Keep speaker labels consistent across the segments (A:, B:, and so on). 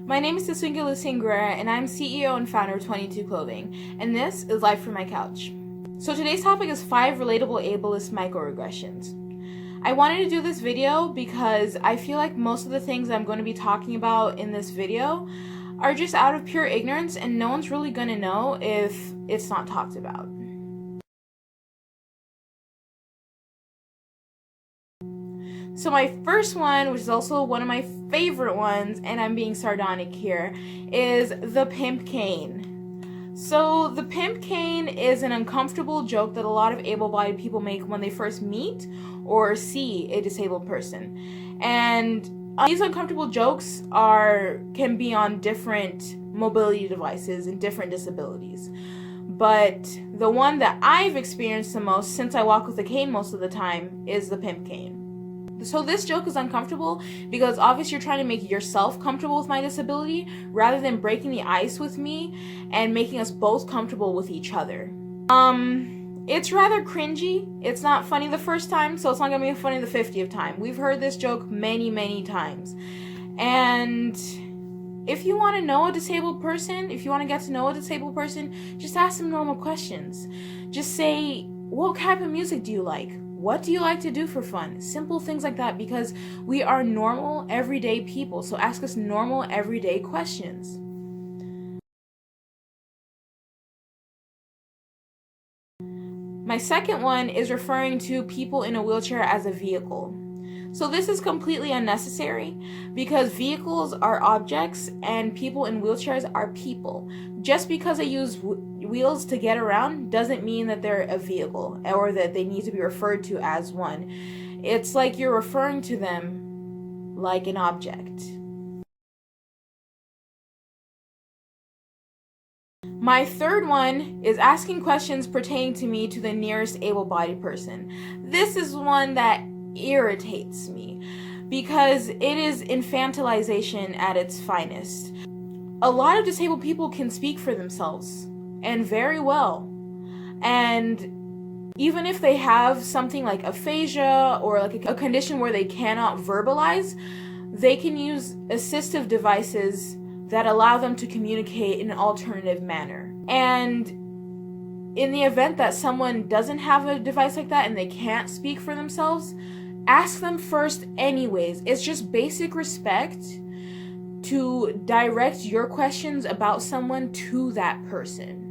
A: My name is Swinga Lucingra, and I'm CEO and founder of 22 Clothing, and this is Life from My Couch. So today's topic is 5 relatable ableist microaggressions. I wanted to do this video because I feel like most of the things I'm going to be talking about in this video are just out of pure ignorance, and no one's really going to know if it's not talked about. So my first one, which is also one of my favorite ones, and I'm being sardonic here, is the pimp cane. So the pimp cane is an uncomfortable joke that a lot of able-bodied people make when they first meet or see a disabled person. And these uncomfortable jokes can be on different mobility devices and different disabilities. But the one that I've experienced the most, since I walk with a cane most of the time, is the pimp cane. So this joke is uncomfortable because obviously you're trying to make yourself comfortable with my disability rather than breaking the ice with me and making us both comfortable with each other. It's rather cringy. It's not funny the first time, so it's not gonna be funny the 50th time. We've heard this joke many, many times. And if you want to know a disabled person, if you want to get to know a disabled person, just ask them normal questions. Just say, what type of music do you like? What do you like to do for fun? Simple things like that, because we are normal, everyday people. So ask us normal, everyday questions. My second one is referring to people in a wheelchair as a vehicle. So this is completely unnecessary because vehicles are objects and people in wheelchairs are people. Just because they use wheels to get around doesn't mean that they're a vehicle or that they need to be referred to as one. It's like you're referring to them like an object. My third one is asking questions pertaining to me to the nearest able-bodied person. This is one that irritates me because it is infantilization at its finest. A lot of disabled people can speak for themselves, and very well. And even if they have something like aphasia or like a condition where they cannot verbalize, they can use assistive devices that allow them to communicate in an alternative manner. And in the event that someone doesn't have a device like that and they can't speak for themselves, ask them first anyways. It's just basic respect to direct your questions about someone to that person.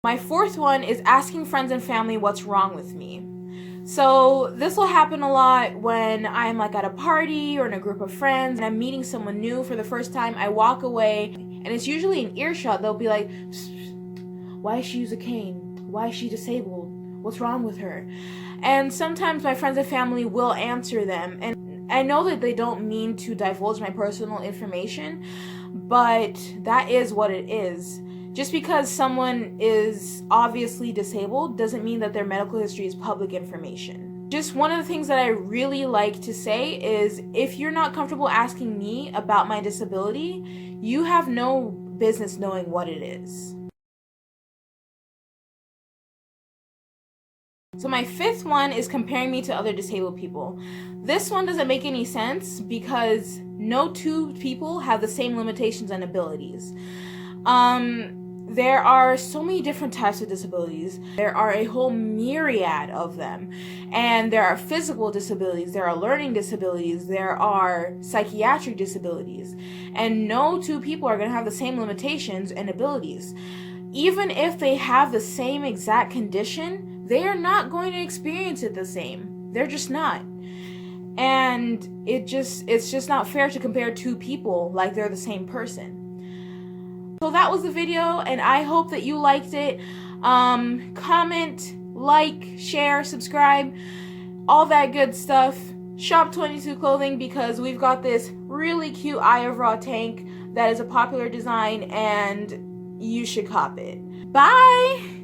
A: My fourth one is asking friends and family what's wrong with me. So this will happen a lot when I'm like at a party or in a group of friends and I'm meeting someone new for the first time. I walk away and it's usually an earshot. They'll be like, why does she use a cane? Why is she disabled? What's wrong with her? And sometimes my friends and family will answer them. And I know that they don't mean to divulge my personal information, but that is what it is. Just because someone is obviously disabled doesn't mean that their medical history is public information. Just one of the things that I really like to say is, if you're not comfortable asking me about my disability, you have no business knowing what it is. So my fifth one is comparing me to other disabled people. This one doesn't make any sense because no two people have the same limitations and abilities. There are so many different types of disabilities. There are a whole myriad of them. And there are physical disabilities, there are learning disabilities, there are psychiatric disabilities. And no two people are going to have the same limitations and abilities. Even if they have the same exact condition, they are not going to experience it the same. They're just not. And it's just not fair to compare two people like they're the same person. So that was the video, and I hope that you liked it. Comment, like, share, subscribe, all that good stuff. Shop 22 Clothing because we've got this really cute Eye of Ra tank that is a popular design and you should cop it. Bye!